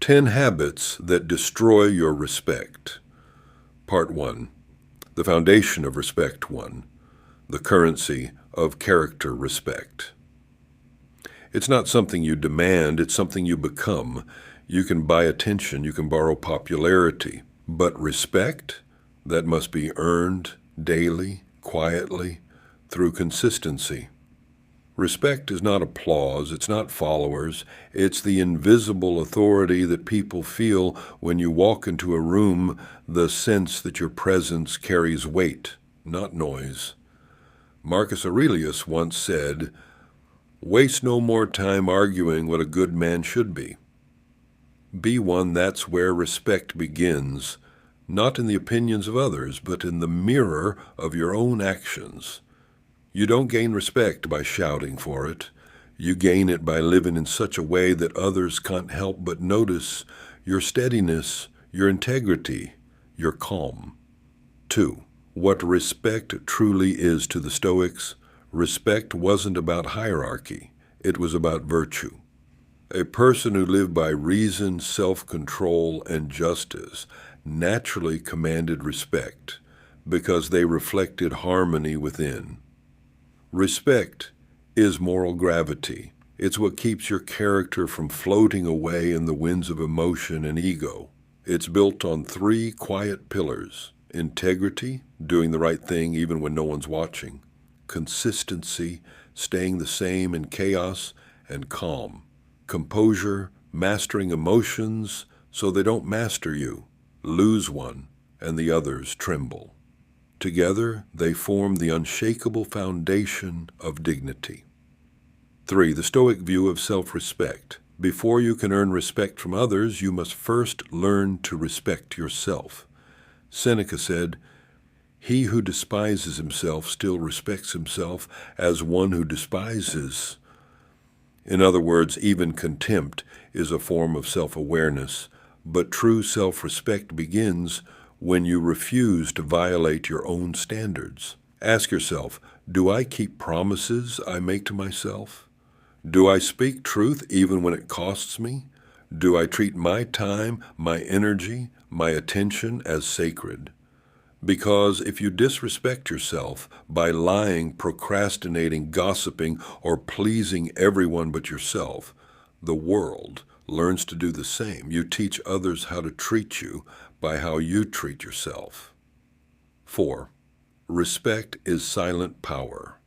10 Habits That Destroy Your Respect. Part 1. The Foundation of Respect 1. The Currency of Character Respect. It's not something you demand, it's something you become. You can buy attention, you can borrow popularity. But respect? That must be earned daily, quietly, through consistency. Respect is not applause, it's not followers, it's the invisible authority that people feel when you walk into a room, the sense that your presence carries weight, not noise. Marcus Aurelius once said, "Waste no more time arguing what a good man should be. Be one that's where respect begins, not in the opinions of others, but in the mirror of your own actions." You don't gain respect by shouting for it. You gain it by living in such a way that others can't help but notice your steadiness, your integrity, your calm. 2. What respect truly is to the Stoics. Respect wasn't about hierarchy. It was about virtue. A person who lived by reason, self-control, and justice naturally commanded respect because they reflected harmony within. Respect is moral gravity. It's what keeps your character from floating away in the winds of emotion and ego. It's built on 3 quiet pillars: integrity, doing the right thing even when no one's watching; consistency, staying the same in chaos; and calm, composure, mastering emotions so they don't master you. Lose one, and the others tremble. Together, they form the unshakable foundation of dignity. 3. The Stoic view of self-respect. Before you can earn respect from others, you must first learn to respect yourself. Seneca said, "He who despises himself still respects himself as one who despises." In other words, even contempt is a form of self-awareness, but true self-respect begins when you refuse to violate your own standards. Ask yourself, do I keep promises I make to myself? Do I speak truth even when it costs me? Do I treat my time, my energy, my attention as sacred? Because if you disrespect yourself by lying, procrastinating, gossiping, or pleasing everyone but yourself, the world learns to do the same. You teach others how to treat you by how you treat yourself. 4. Respect is silent power.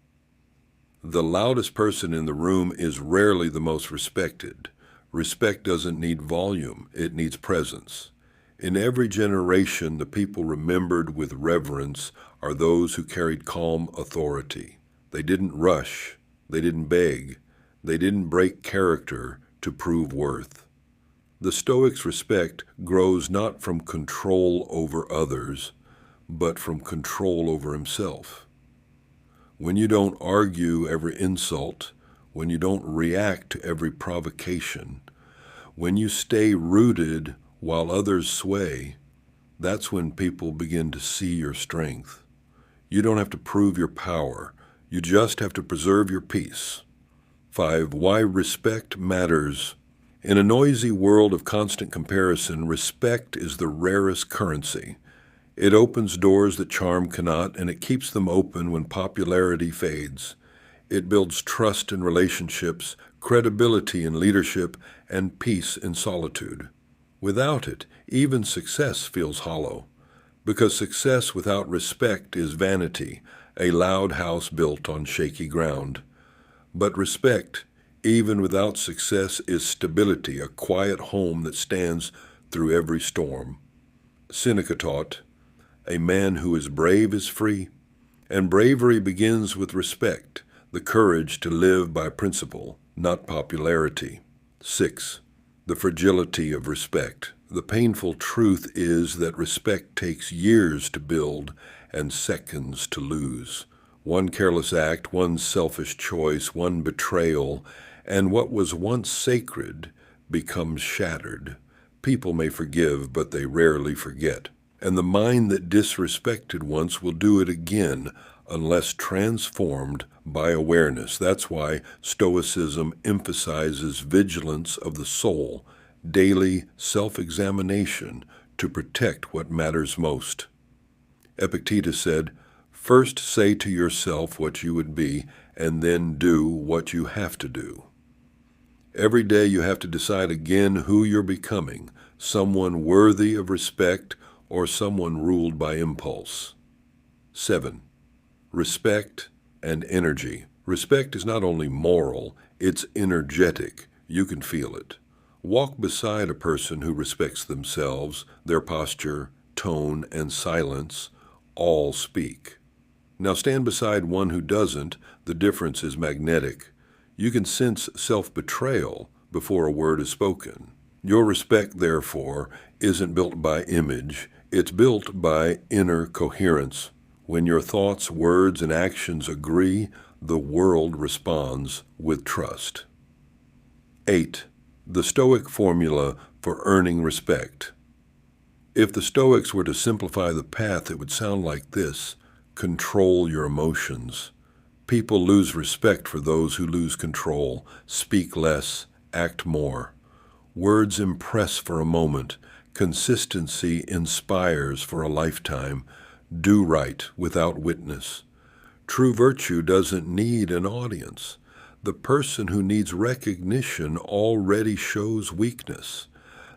The loudest person in the room is rarely the most respected. Respect doesn't need volume, it needs presence. In every generation, the people remembered with reverence are those who carried calm authority. They didn't rush, they didn't beg, they didn't break character to prove worth. The Stoic's respect grows not from control over others, but from control over himself. When you don't argue every insult, when you don't react to every provocation, when you stay rooted while others sway, that's when people begin to see your strength. You don't have to prove your power, you just have to preserve your peace. 5. Why respect matters. In a noisy world of constant comparison, respect is the rarest currency. It opens doors that charm cannot, and it keeps them open when popularity fades. It builds trust in relationships, credibility in leadership, and peace in solitude. Without it, even success feels hollow, because success without respect is vanity, a loud house built on shaky ground. But respect, even without success, is stability, a quiet home that stands through every storm. Seneca taught, "A man who is brave is free," and bravery begins with respect, the courage to live by principle, not popularity. 6. The fragility of respect. The painful truth is that respect takes years to build and seconds to lose. One careless act, one selfish choice, one betrayal, and what was once sacred becomes shattered. People may forgive, but they rarely forget. And the mind that disrespected once will do it again unless transformed by awareness. That's why Stoicism emphasizes vigilance of the soul, daily self-examination to protect what matters most. Epictetus said, "First say to yourself what you would be, and then do what you have to do." Every day you have to decide again who you're becoming, someone worthy of respect or someone ruled by impulse. 7. Respect and energy. Respect is not only moral, it's energetic. You can feel it. Walk beside a person who respects themselves, their posture, tone, and silence all speak. Now stand beside one who doesn't. The difference is magnetic. You can sense self-betrayal before a word is spoken. Your respect, therefore, isn't built by image. It's built by inner coherence. When your thoughts, words, and actions agree, the world responds with trust. 8. The Stoic formula for earning respect. If the Stoics were to simplify the path, it would sound like this: control your emotions. People lose respect for those who lose control. Speak less, act more. Words impress for a moment. Consistency inspires for a lifetime. Do right without witness. True virtue doesn't need an audience. The person who needs recognition already shows weakness.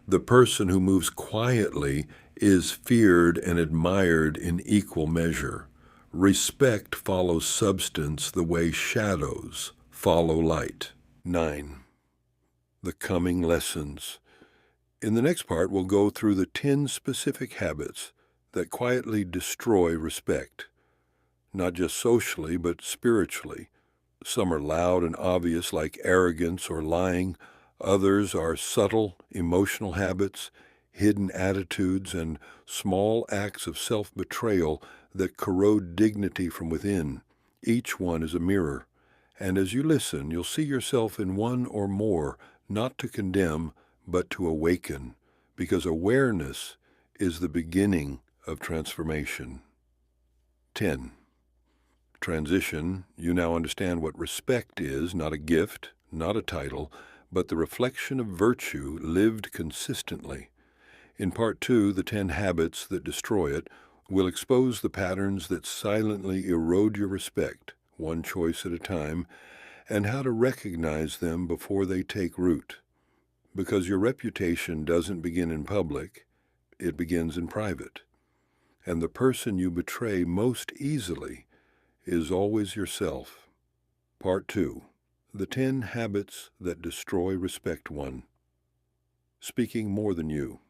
The person who moves quietly is feared and admired in equal measure. Respect follows substance the way shadows follow light. 9. The coming lessons. In the next part, we'll go through the 10 specific habits that quietly destroy respect, not just socially, but spiritually. Some are loud and obvious, like arrogance or lying. Others are subtle, emotional habits, hidden attitudes, and small acts of self-betrayal that corrode dignity from within. Each one is a mirror, and as you listen, you'll see yourself in one or more, not to condemn, but to awaken, because awareness is the beginning of transformation. 10. Transition. You now understand what respect is: not a gift, not a title, but the reflection of virtue lived consistently. In Part 2, the 10 habits that destroy it, we'll expose the patterns that silently erode your respect, one choice at a time, and how to recognize them before they take root. Because your reputation doesn't begin in public, it begins in private. And the person you betray most easily is always yourself. Part 2. The 10 habits that destroy respect. 1. Speaking more than you.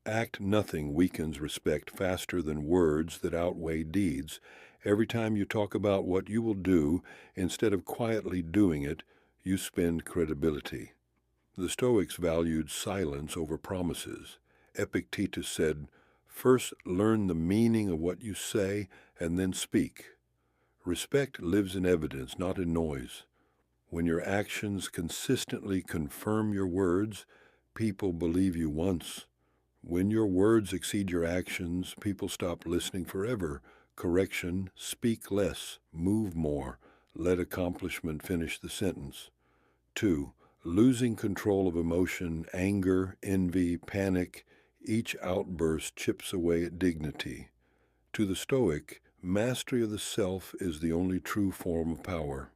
Act nothing weakens respect faster than words that outweigh deeds. Every time you talk about what you will do, instead of quietly doing it, you spend credibility. The Stoics valued silence over promises. Epictetus said, "First learn the meaning of what you say, and then speak." Respect lives in evidence, not in noise. When your actions consistently confirm your words, people believe you once. When your words exceed your actions, people stop listening forever. Correction: speak less, move more. Let accomplishment finish the sentence. 2. Losing control of emotion, anger, envy, panic. Each outburst chips away at dignity. To the Stoic, mastery of the self is the only true form of power.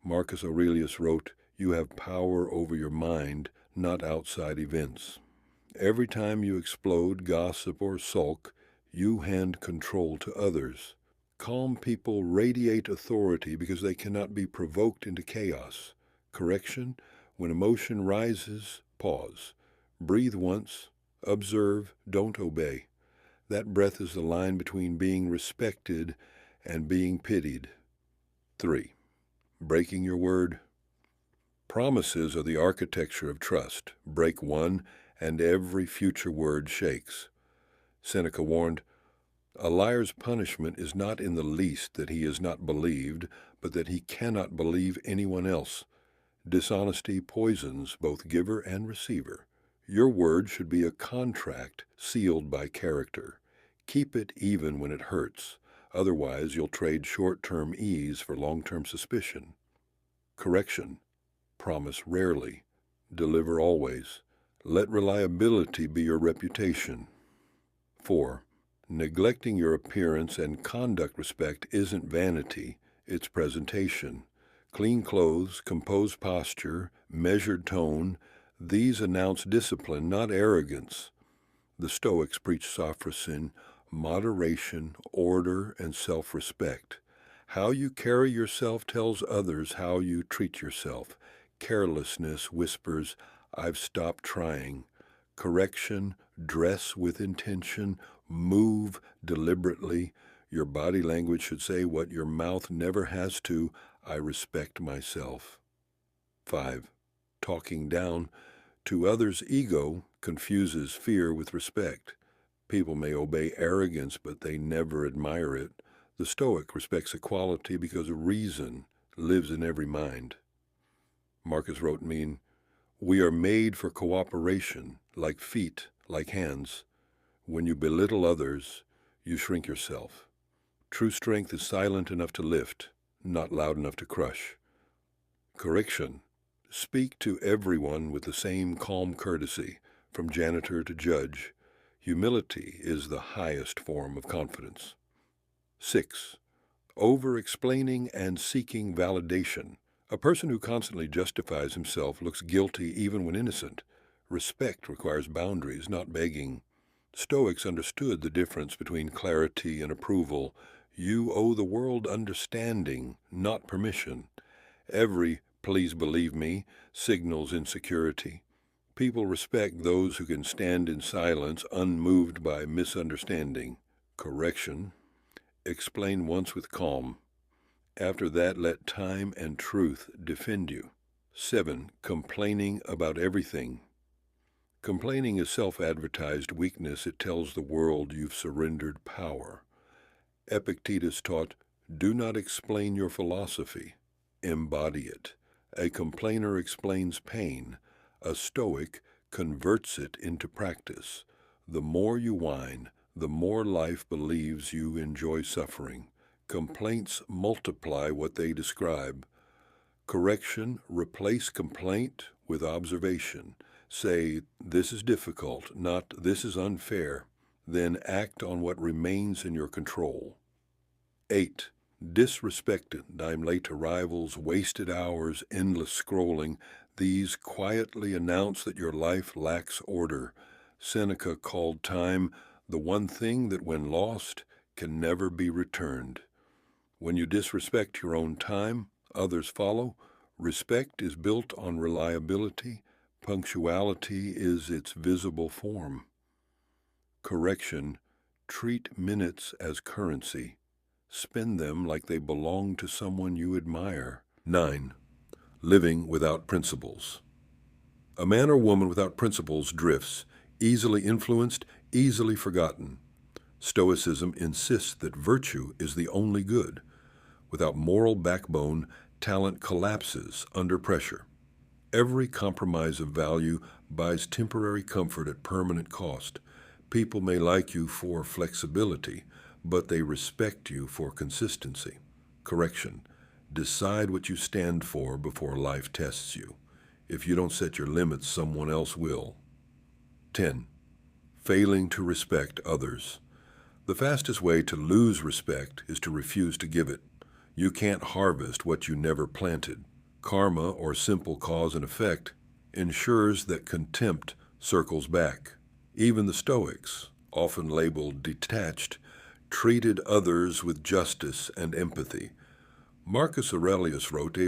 Marcus Aurelius wrote, "You have power over your mind, not outside events." Every time you explode, gossip, or sulk, you hand control to others. Calm people radiate authority because they cannot be provoked into chaos. Correction: when emotion rises, pause. Breathe once, observe, don't obey. That breath is the line between being respected and being pitied. 3. Breaking your word. Promises are the architecture of trust. Break one, and every future word shakes. Seneca warned, "A liar's punishment is not in the least that he is not believed, but that he cannot believe anyone else." Dishonesty poisons both giver and receiver. Your word should be a contract sealed by character. Keep it even when it hurts. Otherwise, you'll trade short-term ease for long-term suspicion. Correction. Promise rarely. Deliver always. Let reliability be your reputation. 4. Neglecting your appearance and conduct respect isn't vanity, it's presentation. Clean clothes, composed posture, measured tone, these announce discipline, not arrogance. The Stoics preach sophros, moderation, order, and self-respect. How you carry yourself tells others how you treat yourself. Carelessness whispers, "I've stopped trying." Correction, dress with intention, move deliberately. Your body language should say what your mouth never has to, "I respect myself." 5. Talking down to others' ego confuses fear with respect. People may obey arrogance, but they never admire it. The Stoic respects equality because reason lives in every mind. Marcus wrote, "We are made for cooperation, like feet, like hands. When you belittle others, you shrink yourself. True strength is silent enough to lift, not loud enough to crush." Correction. Speak to everyone with the same calm courtesy, from janitor to judge. Humility is the highest form of confidence. 6. Over-explaining and seeking validation. A person who constantly justifies himself looks guilty even when innocent. Respect requires boundaries, not begging. Stoics understood the difference between clarity and approval. You owe the world understanding, not permission. Every "please believe me" signals insecurity. People respect those who can stand in silence, unmoved by misunderstanding. Correction. Explain once with calm. After that, let time and truth defend you. 7. Complaining about everything. Complaining is self-advertised weakness. It tells the world you've surrendered power. Epictetus taught, "Do not explain your philosophy. Embody it." A complainer explains pain. A Stoic converts it into practice. The more you whine, the more life believes you enjoy suffering. Complaints multiply what they describe. Correction, replace complaint with observation. Say, "This is difficult," not "this is unfair." Then act on what remains in your control. 8. Disrespected, I'm late arrivals, wasted hours, endless scrolling. These quietly announce that your life lacks order. Seneca called time the one thing that, when lost, can never be returned. When you disrespect your own time, others follow. Respect is built on reliability. Punctuality is its visible form. Correction, treat minutes as currency. Spend them like they belong to someone you admire. 9. Living without principles. A man or woman without principles drifts, easily influenced, easily forgotten. Stoicism insists that virtue is the only good. Without moral backbone, talent collapses under pressure. Every compromise of value buys temporary comfort at permanent cost. People may like you for flexibility, but they respect you for consistency. Correction. Decide what you stand for before life tests you. If you don't set your limits, someone else will. 10. Failing to respect others. The fastest way to lose respect is to refuse to give it. You can't harvest what you never planted. Karma, or simple cause and effect, ensures that contempt circles back. Even the Stoics, often labeled detached, treated others with justice and empathy. Marcus Aurelius wrote,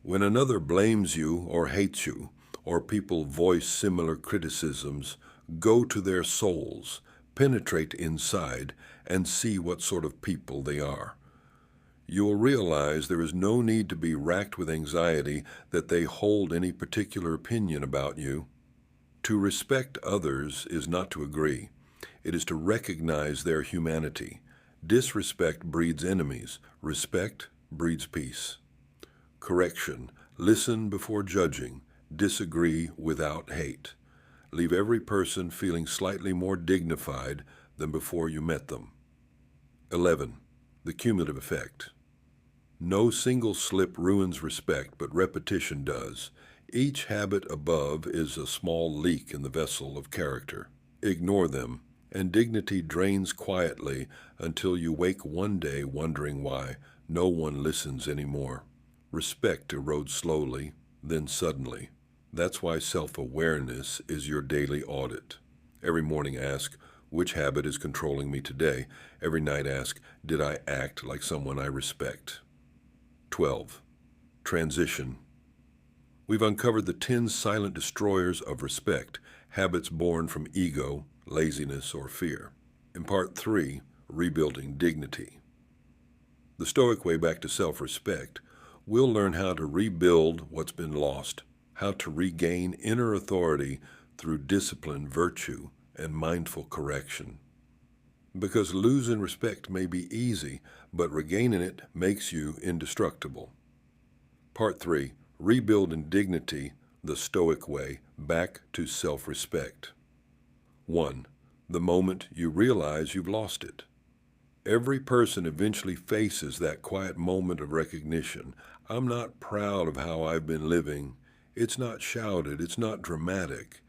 "When another blames you or hates you, or people voice similar criticisms, go to their souls, penetrate inside, and see what sort of people they are. You will realize there is no need to be racked with anxiety that they hold any particular opinion about you. To respect others is not to agree. It is to recognize their humanity. Disrespect breeds enemies. Respect breeds peace. Correction. Listen before judging. Disagree without hate. Leave every person feeling slightly more dignified than before you met them. 11. The cumulative effect. No single slip ruins respect, but repetition does. Each habit above is a small leak in the vessel of character. Ignore them, and dignity drains quietly until you wake one day wondering why no one listens anymore. Respect erodes slowly, then suddenly. That's why self-awareness is your daily audit. Every morning ask, which habit is controlling me today? Every night ask, did I act like someone I respect? 12. Transition. We've uncovered the 10 silent destroyers of respect, habits born from ego, laziness, or fear. In Part 3, Rebuilding Dignity. The Stoic way back to self-respect, we'll learn how to rebuild what's been lost, how to regain inner authority through discipline, virtue, and mindful correction. Because losing respect may be easy, but regaining it makes you indestructible. Part 3, Rebuilding Dignity, the Stoic way, back to self-respect. 1. The moment you realize you've lost it. Every person eventually faces that quiet moment of recognition. I'm not proud of how I've been living. It's not shouted, it's not dramatic.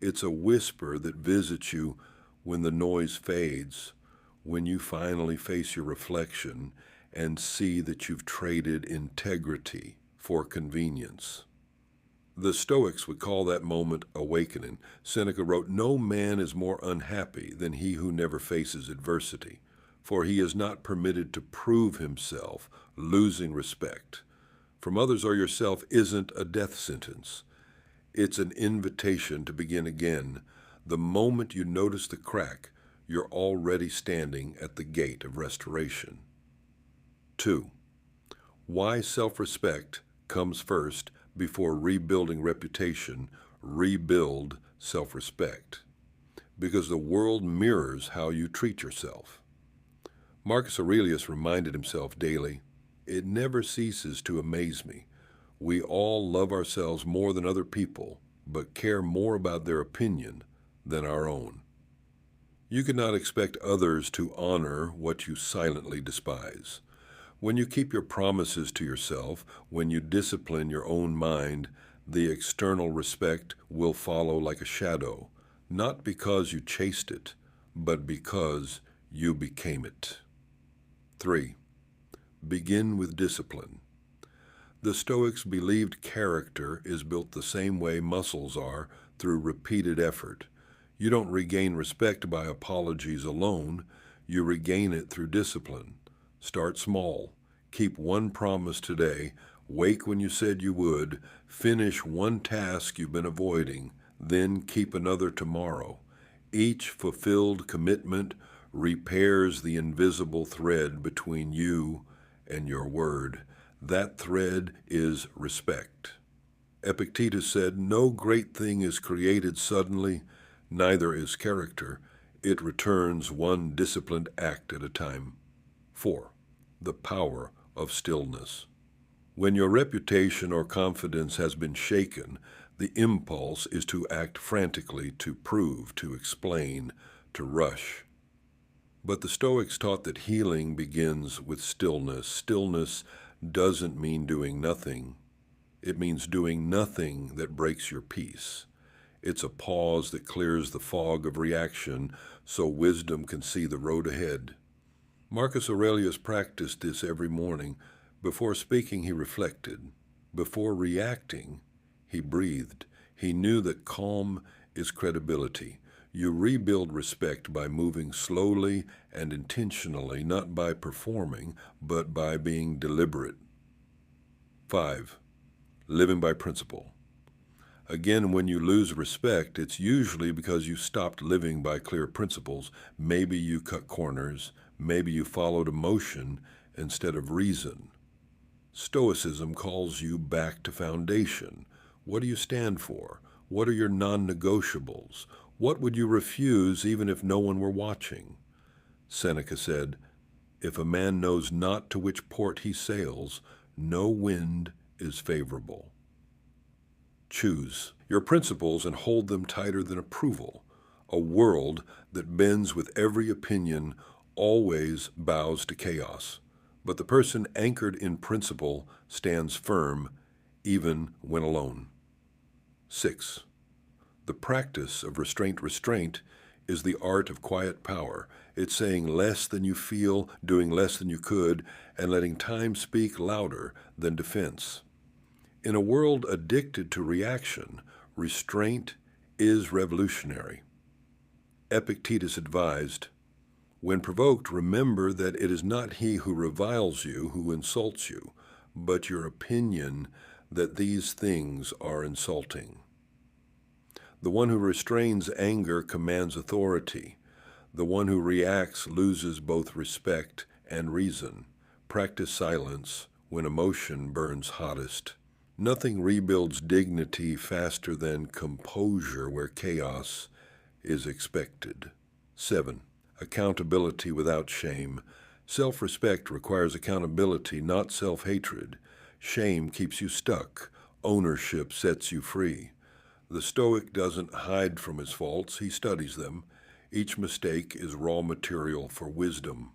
It's a whisper that visits you when the noise fades, when you finally face your reflection and see that you've traded integrity for convenience. The Stoics would call that moment awakening. Seneca wrote, "No man is more unhappy than he who never faces adversity, for he is not permitted to prove himself, losing respect. From others or yourself isn't a death sentence. It's an invitation to begin again. The moment you notice the crack, you're already standing at the gate of restoration." 2. Why self-respect comes first before rebuilding reputation. Rebuild self-respect. Because the world mirrors how you treat yourself. Marcus Aurelius reminded himself daily, "It never ceases to amaze me. We all love ourselves more than other people, but care more about their opinion than our own." You cannot expect others to honor what you silently despise. When you keep your promises to yourself, when you discipline your own mind, the external respect will follow like a shadow, not because you chased it, but because you became it. 3. Begin with discipline. The Stoics believed character is built the same way muscles are, through repeated effort. You don't regain respect by apologies alone, you regain it through discipline. Start small. Keep one promise today. Wake when you said you would. Finish one task you've been avoiding. Then keep another tomorrow. Each fulfilled commitment repairs the invisible thread between you and your word. That thread is respect. Epictetus said, "No great thing is created suddenly, neither is character. It returns one disciplined act at a time." 4. The power of stillness. When your reputation or confidence has been shaken, the impulse is to act frantically, to prove, to explain, to rush. But the Stoics taught that healing begins with stillness. Stillness doesn't mean doing nothing. It means doing nothing that breaks your peace. It's a pause that clears the fog of reaction so wisdom can see the road ahead. Marcus Aurelius practiced this every morning. Before speaking, he reflected. Before reacting, he breathed. He knew that calm is credibility. You rebuild respect by moving slowly and intentionally, not by performing, but by being deliberate. 5. Living by principle. Again, when you lose respect, it's usually because you stopped living by clear principles. Maybe you cut corners. Maybe you followed emotion instead of reason. Stoicism calls you back to foundation. What do you stand for? What are your non-negotiables? What would you refuse even if no one were watching? Seneca said, "If a man knows not to which port he sails, no wind is favorable." Choose your principles and hold them tighter than approval. A world that bends with every opinion always bows to chaos, but the person anchored in principle stands firm even when alone. 6. The practice of restraint is the art of quiet power. It's saying less than you feel, doing less than you could, and letting time speak louder than defense. In a world addicted to reaction, restraint is revolutionary. Epictetus advised, "When provoked, remember that it is not he who reviles you who insults you, but your opinion that these things are insulting." The one who restrains anger commands authority. The one who reacts loses both respect and reason. Practice silence when emotion burns hottest. Nothing rebuilds dignity faster than composure where chaos is expected. 7. Accountability without shame. Self-respect requires accountability, not self-hatred. Shame keeps you stuck. Ownership sets you free. The Stoic doesn't hide from his faults, he studies them. Each mistake is raw material for wisdom.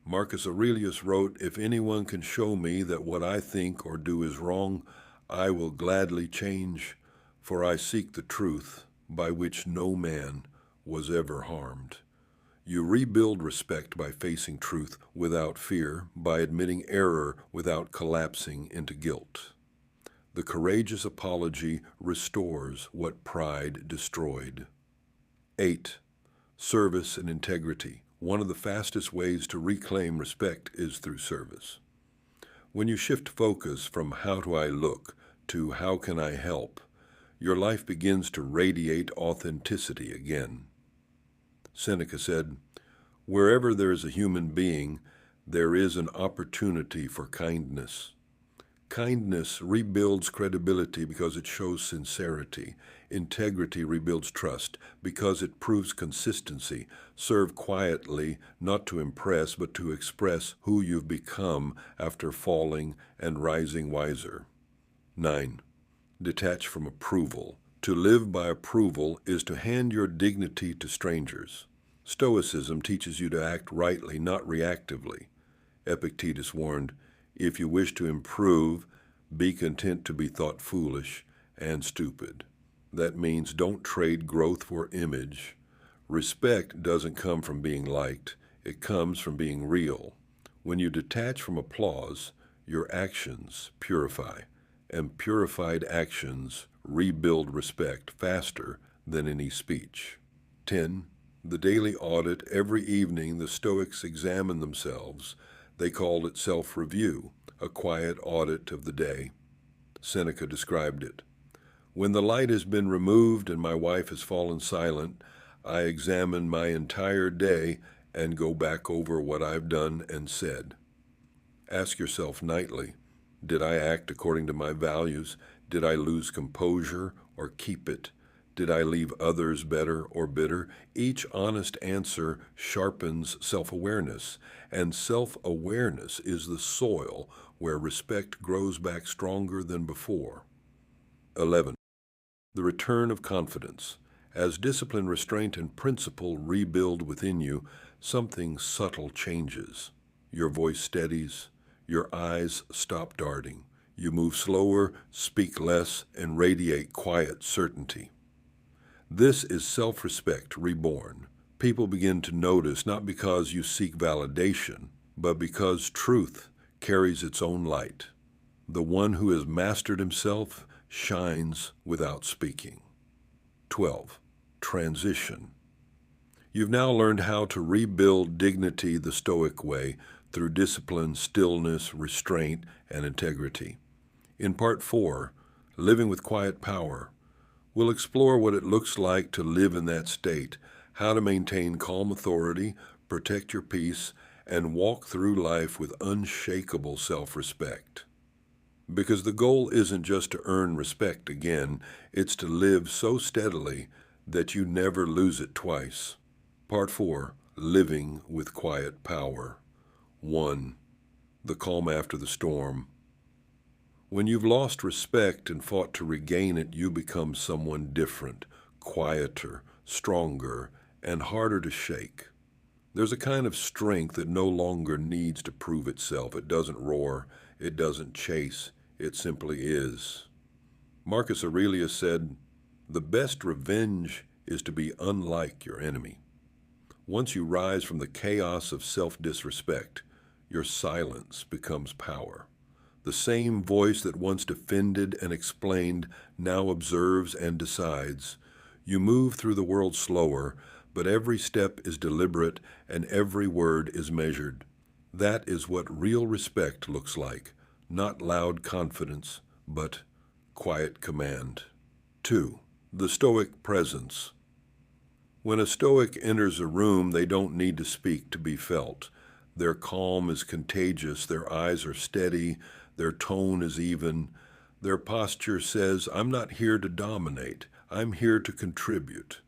Marcus Aurelius wrote, "If anyone can show me that what I think or do is wrong, I will gladly change, for I seek the truth by which no man was ever harmed." You rebuild respect by facing truth without fear, by admitting error without collapsing into guilt. The courageous apology restores what pride destroyed. 8. Service and integrity. One of the fastest ways to reclaim respect is through service. When you shift focus from "how do I look" to "how can I help," your life begins to radiate authenticity again. Seneca said, "Wherever there is a human being, there is an opportunity for kindness." Kindness rebuilds credibility because it shows sincerity. Integrity rebuilds trust because it proves consistency. Serve quietly, not to impress, but to express who you've become after falling and rising wiser. 9. Detach from approval. To live by approval is to hand your dignity to strangers. Stoicism teaches you to act rightly, not reactively. Epictetus warned, "If you wish to improve, be content to be thought foolish and stupid." That means don't trade growth for image. Respect doesn't come from being liked. It comes from being real. When you detach from applause, your actions purify, and purified actions rebuild respect faster than any speech. 10. The daily audit. Every evening the Stoics examine themselves. They called it self-review, a quiet audit of the day. Seneca described it. "When the light has been removed and my wife has fallen silent, I examine my entire day and go back over what I've done and said." Ask yourself nightly, did I act according to my values? Did I lose composure or keep it? Did I leave others better or bitter? Each honest answer sharpens self-awareness, and self-awareness is the soil where respect grows back stronger than before. 11. The return of confidence. As discipline, restraint, and principle rebuild within you, something subtle changes. Your voice steadies, your eyes stop darting. You move slower, speak less, and radiate quiet certainty. This is self-respect reborn. People begin to notice not because you seek validation, but because truth carries its own light. The one who has mastered himself shines without speaking. 12. Transition. You've now learned how to rebuild dignity the Stoic way through discipline, stillness, restraint, and integrity. In Part 4, Living with Quiet Power, we'll explore what it looks like to live in that state, how to maintain calm authority, protect your peace, and walk through life with unshakable self-respect. Because the goal isn't just to earn respect again, it's to live so steadily that you never lose it twice. Part 4, Living with Quiet Power. 1. The calm after the storm. When you've lost respect and fought to regain it, you become someone different, quieter, stronger, and harder to shake. There's a kind of strength that no longer needs to prove itself. It doesn't roar, it doesn't chase, it simply is. Marcus Aurelius said, "The best revenge is to be unlike your enemy." Once you rise from the chaos of self-disrespect, your silence becomes power. The same voice that once defended and explained now observes and decides. You move through the world slower, but every step is deliberate and every word is measured. That is what real respect looks like, not loud confidence, but quiet command. 2. The Stoic presence. When a Stoic enters a room, they don't need to speak to be felt. Their calm is contagious, their eyes are steady, their tone is even. Their posture says, "I'm not here to dominate, I'm here to contribute."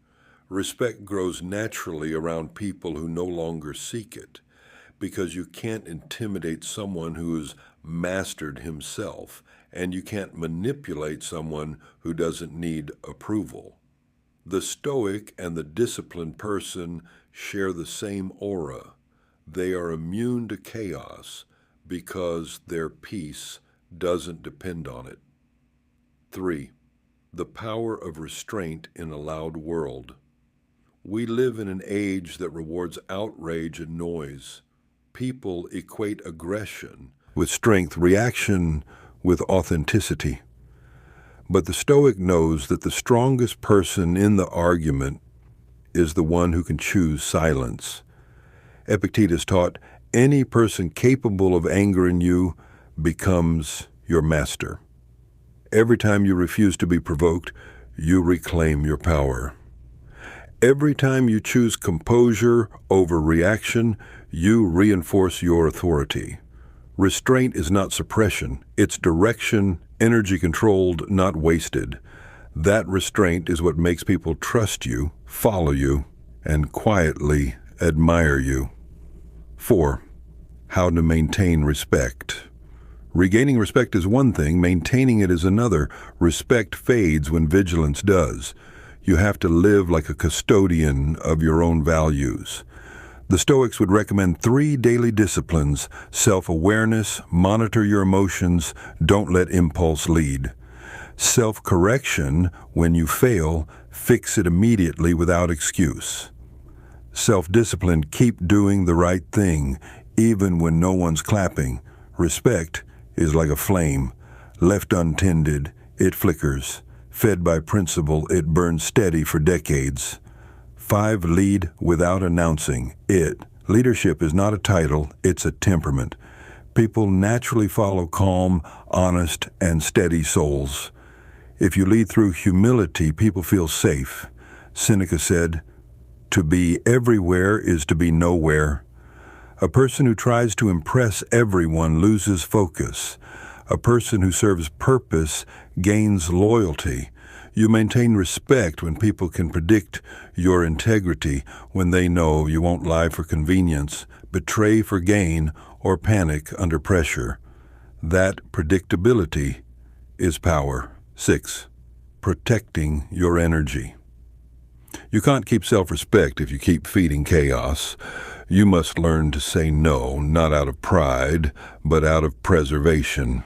Respect grows naturally around people who no longer seek it, because you can't intimidate someone who has mastered himself, and you can't manipulate someone who doesn't need approval. The Stoic and the disciplined person share the same aura. They are immune to chaos because their peace doesn't depend on it. 3. The power of restraint in a loud world. We live in an age that rewards outrage and noise. People equate aggression with strength, reaction with authenticity. But the Stoic knows that the strongest person in the argument is the one who can choose silence. Epictetus taught, any person capable of angering you becomes your master. Every time you refuse to be provoked, you reclaim your power. Every time you choose composure over reaction, you reinforce your authority. Restraint is not suppression, it's direction, energy controlled, not wasted. That restraint is what makes people trust you, follow you, and quietly admire you. 4. How to maintain respect. Regaining respect is one thing, maintaining it is another. Respect fades when vigilance does. You have to live like a custodian of your own values. The Stoics would recommend 3 daily disciplines: self-awareness, monitor your emotions, don't let impulse lead. Self-correction, when you fail, fix it immediately without excuse. Self-discipline, keep doing the right thing, even when no one's clapping. Respect is like a flame. Left untended, it flickers. Fed by principle, it burns steady for decades. 5. Lead without announcing it. Leadership is not a title, it's a temperament. People naturally follow calm, honest, and steady souls. If you lead through humility, people feel safe. Seneca said, "To be everywhere is to be nowhere." A person who tries to impress everyone loses focus. A person who serves purpose gains loyalty. You maintain respect when people can predict your integrity, when they know you won't lie for convenience, betray for gain, or panic under pressure. That predictability is power. 6. Protecting your energy. You can't keep self-respect if you keep feeding chaos. You must learn to say no, not out of pride, but out of preservation.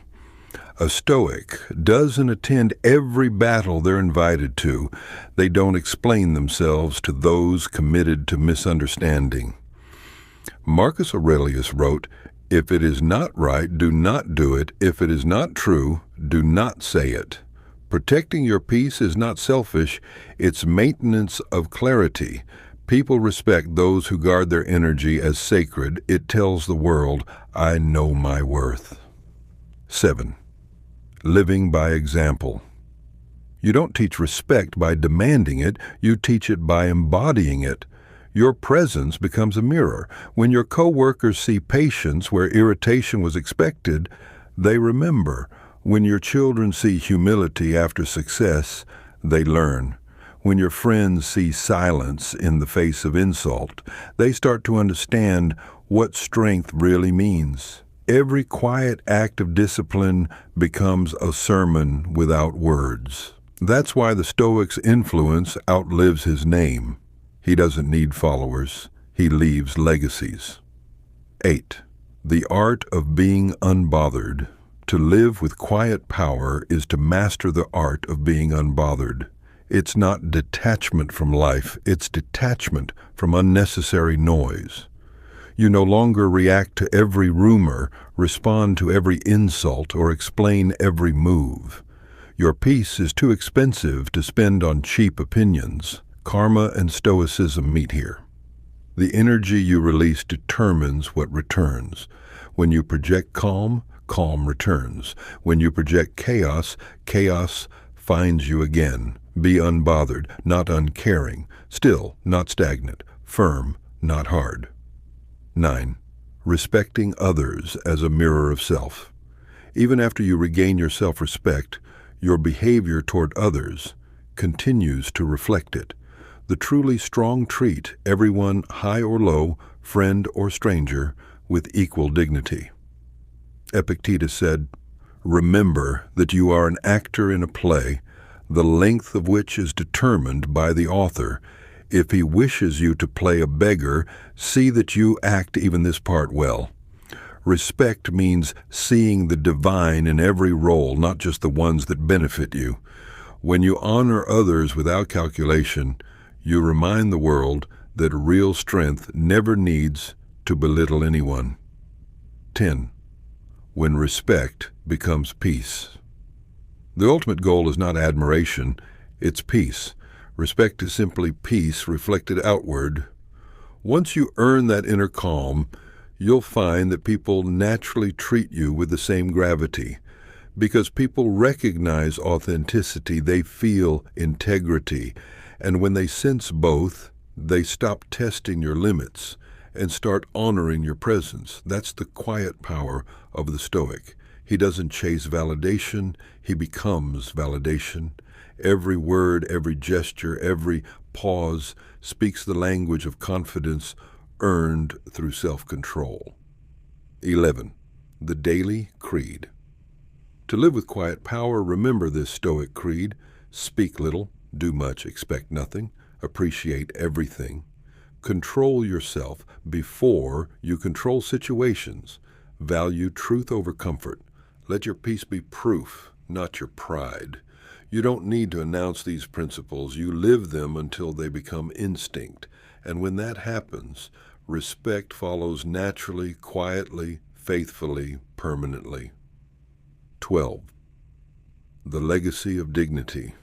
A Stoic doesn't attend every battle they're invited to. They don't explain themselves to those committed to misunderstanding. Marcus Aurelius wrote, "If it is not right, do not do it. If it is not true, do not say it." Protecting your peace is not selfish, it's maintenance of clarity. People respect those who guard their energy as sacred. It tells the world, I know my worth. 7. Living by example. You don't teach respect by demanding it, you teach it by embodying it. Your presence becomes a mirror. When your co-workers see patience where irritation was expected, they remember. When your children see humility after success, they learn. When your friends see silence in the face of insult, they start to understand what strength really means. Every quiet act of discipline becomes a sermon without words. That's why the Stoic's influence outlives his name. He doesn't need followers. He leaves legacies. 8. The art of being unbothered. To live with quiet power is to master the art of being unbothered. It's not detachment from life, it's detachment from unnecessary noise. You no longer react to every rumor, respond to every insult, or explain every move. Your peace is too expensive to spend on cheap opinions. Karma and stoicism meet here. The energy you release determines what returns. When you project calm, calm returns. When you project chaos, chaos finds you again. Be unbothered, not uncaring, still, not stagnant, firm, not hard. 9. Respecting others as a mirror of self. Even after you regain your self-respect, your behavior toward others continues to reflect it. The truly strong treat everyone, high or low, friend or stranger, with equal dignity. Epictetus said, "Remember that you are an actor in a play, the length of which is determined by the author. If he wishes you to play a beggar, see that you act even this part well." Respect means seeing the divine in every role, not just the ones that benefit you. When you honor others without calculation, you remind the world that real strength never needs to belittle anyone. 10. When respect becomes peace. The ultimate goal is not admiration, it's peace. Respect is simply peace reflected outward. Once you earn that inner calm, you'll find that people naturally treat you with the same gravity. Because people recognize authenticity, they feel integrity. And when they sense both, they stop testing your limits and start honoring your presence. That's the quiet power of the Stoic. He doesn't chase validation, he becomes validation. Every word, every gesture, every pause speaks the language of confidence earned through self-control. 11. The Daily Creed. To live with quiet power, remember this Stoic creed. Speak little, do much, expect nothing, appreciate everything. Control yourself before you control situations. Value truth over comfort. Let your peace be proof, not your pride. You don't need to announce these principles. You live them until they become instinct. And when that happens, respect follows naturally, quietly, faithfully, permanently. 12. The legacy of dignity.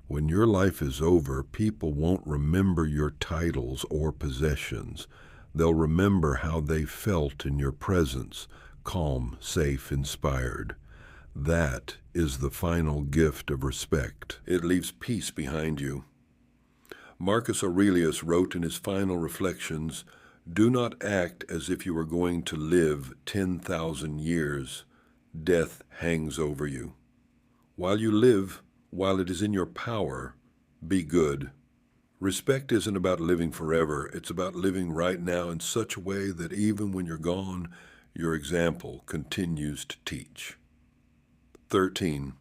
When your life is over, people won't remember your titles or possessions. They'll remember how they felt in your presence, calm, safe, inspired. That is the final gift of respect. It leaves peace behind you. Marcus Aurelius wrote in his final reflections, "Do not act as if you were going to live 10,000 years. Death hangs over you. While you live, while it is in your power, be good." Respect isn't about living forever. It's about living right now in such a way that even when you're gone, your example continues to teach. 13.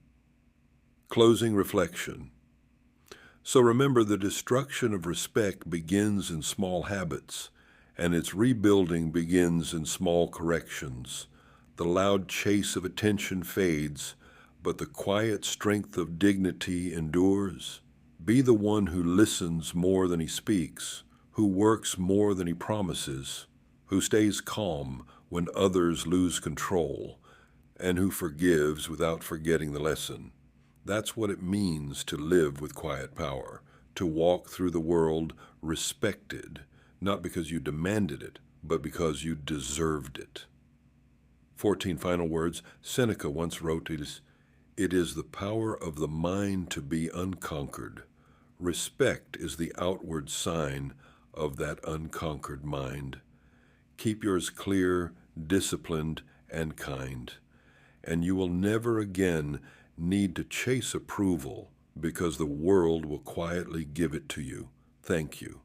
Closing reflection. So remember, the destruction of respect begins in small habits, and its rebuilding begins in small corrections. The loud chase of attention fades, but the quiet strength of dignity endures. Be the one who listens more than he speaks, who works more than he promises, who stays calm when others lose control, and who forgives without forgetting the lesson. That's what it means to live with quiet power, to walk through the world respected, not because you demanded it, but because you deserved it. 14 final words. Seneca once wrote, "It is the power of the mind to be unconquered. Respect is the outward sign of that unconquered mind." Keep yours clear, disciplined, and kind, and you will never again need to chase approval because the world will quietly give it to you. Thank you.